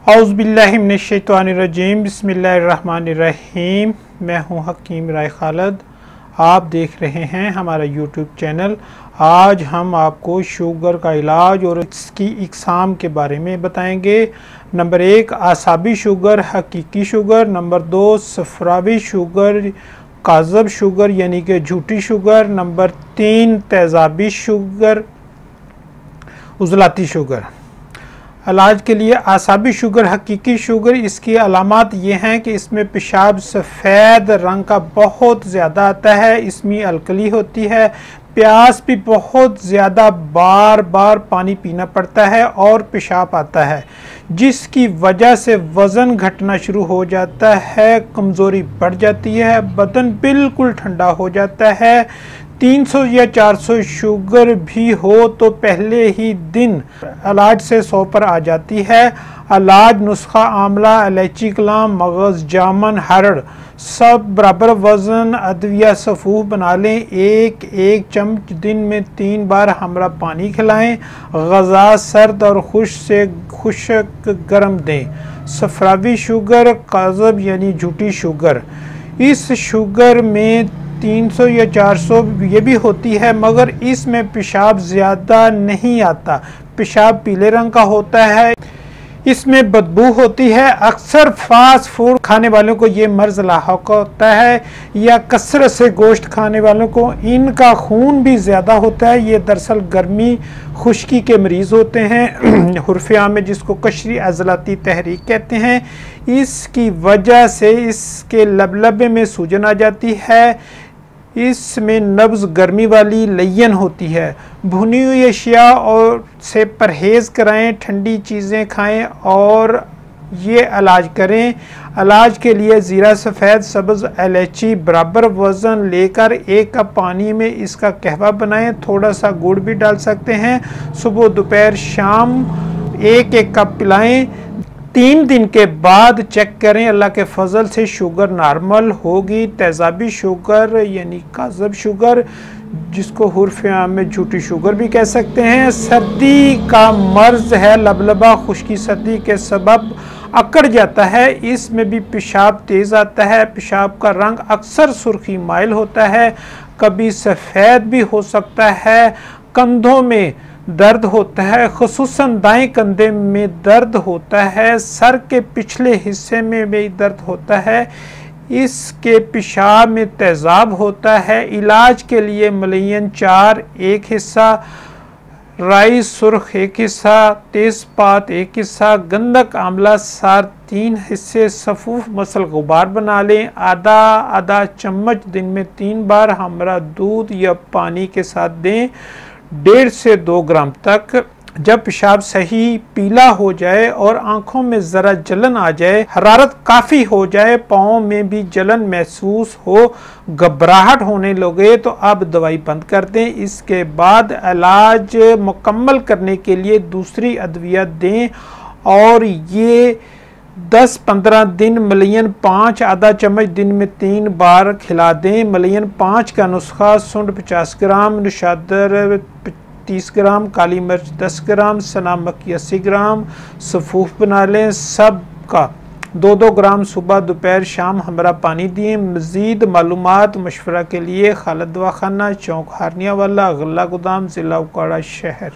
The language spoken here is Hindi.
औज़ुबिल्लाहिमिनश्शैतानिर्रजीम बिस्मिल्लाहिर्रहमानिर्रहीम। मैं हूं हकीम राय खालिद। आप देख रहे हैं हमारा यूट्यूब चैनल। आज हम आपको शुगर का इलाज और इसकी इकसाम के बारे में बताएंगे। नंबर 1 आसाबी शुगर, हकीकी शुगर। नंबर 2 सफरावी शुगर, काज़ब शुगर यानी कि झूठी शुगर। नंबर 3 तेज़ाबी शुगर, उज़लाती शुगर। इलाज के लिए आसाबी शुगर, हकीकी शुगर, इसकी अलामात ये हैं कि इसमें पेशाब सफ़ेद रंग का बहुत ज़्यादा आता है, इसमें अलकली होती है, प्यास भी बहुत ज़्यादा, बार बार पानी पीना पड़ता है और पेशाब आता है, जिसकी वजह से वज़न घटना शुरू हो जाता है, कमज़ोरी बढ़ जाती है, बदन बिल्कुल ठंडा हो जाता है। 300 या 400 शुगर भी हो तो पहले ही दिन इलाज से 100 पर आ जाती है। इलाज नुस्खा आंवला, इलायची कलाम, मगज़, जामन, हरड़ सब बराबर वज़न अदविया सफ़ूफ बना लें। एक चम्मच दिन में 3 बार हमरा पानी खिलाएं। ग़ज़ा सर्द और खुश्क गर्म दें। सफरावी शुगर, काज़ब यानी झूठी शुगर, इस शुगर में 300 या 400 ये भी होती है, मगर इसमें पेशाब ज़्यादा नहीं आता, पेशाब पीले रंग का होता है, इसमें बदबू होती है। अक्सर फास्ट फूड खाने वालों को ये मर्ज लाहक होता है, या कसरत से गोश्त खाने वालों को इनका खून भी ज़्यादा होता है। ये दरअसल गर्मी खुश्की के मरीज़ होते हैं, हुर्फ़े आम में जिसको कशरी अज़लाती तहरीक कहते हैं। इसकी वजह से इसके लबलबे में सूजन आ जाती है, इसमें नब्ज़ गर्मी वाली लयन होती है। भुनी हुई अशिया और से परहेज़ कराएं, ठंडी चीज़ें खाएं और ये इलाज करें। इलाज के लिए ज़ीरा, सफ़ेद, सब्ज़, इलायची बराबर वज़न लेकर 1 कप पानी में इसका कहवा बनाएं, थोड़ा सा गुड़ भी डाल सकते हैं। सुबह दोपहर शाम 1-1 कप पिलाएं। 3 दिन के बाद चेक करें, अल्लाह के फजल से शुगर नॉर्मल होगी। तेज़ाबी शुगर यानी काज़ब शुगर, जिसको हुर्फ़े आम में झूठी शुगर भी कह सकते हैं, सर्दी का मर्ज है, लबलबा खुश्की सर्दी के सबब अकड़ जाता है, इसमें भी पेशाब तेज़ आता है, पेशाब का रंग अक्सर सुर्खी माइल होता है, कभी सफ़ेद भी हो सकता है। कंधों में दर्द होता है, ख़ुसूसन दाएं कंधे में दर्द होता है, सर के पिछले हिस्से में भी दर्द होता है, इसके पेशाब में तेज़ाब होता है। इलाज के लिए मलयन 4 1 हिस्सा, राई सुर्ख 1 हिस्सा, तेज़पात 1 हिस्सा, गंधक आंवला सार 3 हिस्से, सफ़ूफ मसल गुबार बना लें। आधा चम्मच दिन में 3 बार हमरा दूध या पानी के साथ दें, 1.5 से 2 ग्राम तक। जब पेशाब सही पीला हो जाए और आंखों में ज़रा जलन आ जाए, हरारत काफ़ी हो जाए, पाँव में भी जलन महसूस हो, घबराहट होने लगे, तो अब दवाई बंद कर दें। इसके बाद इलाज मुकम्मल करने के लिए दूसरी अदविया दें और ये 10-15 दिन मलयन 5 आधा चम्मच दिन में 3 बार खिला दें। मलयन 5 का नुस्खा: सुंड 50 ग्राम, नशादर 30 ग्राम, काली मिर्च 10 ग्राम, सना मक्खी 80 ग्राम, सफ़ूफ बना लें। सब का 2-2 ग्राम सुबह दोपहर शाम हमरा पानी दिए। मज़ीद मालूमात मशवरा के लिए खालिद दवाखाना, चौक हारनिया वाला, गल्ला गोदाम, ज़िला उकाड़ा शहर।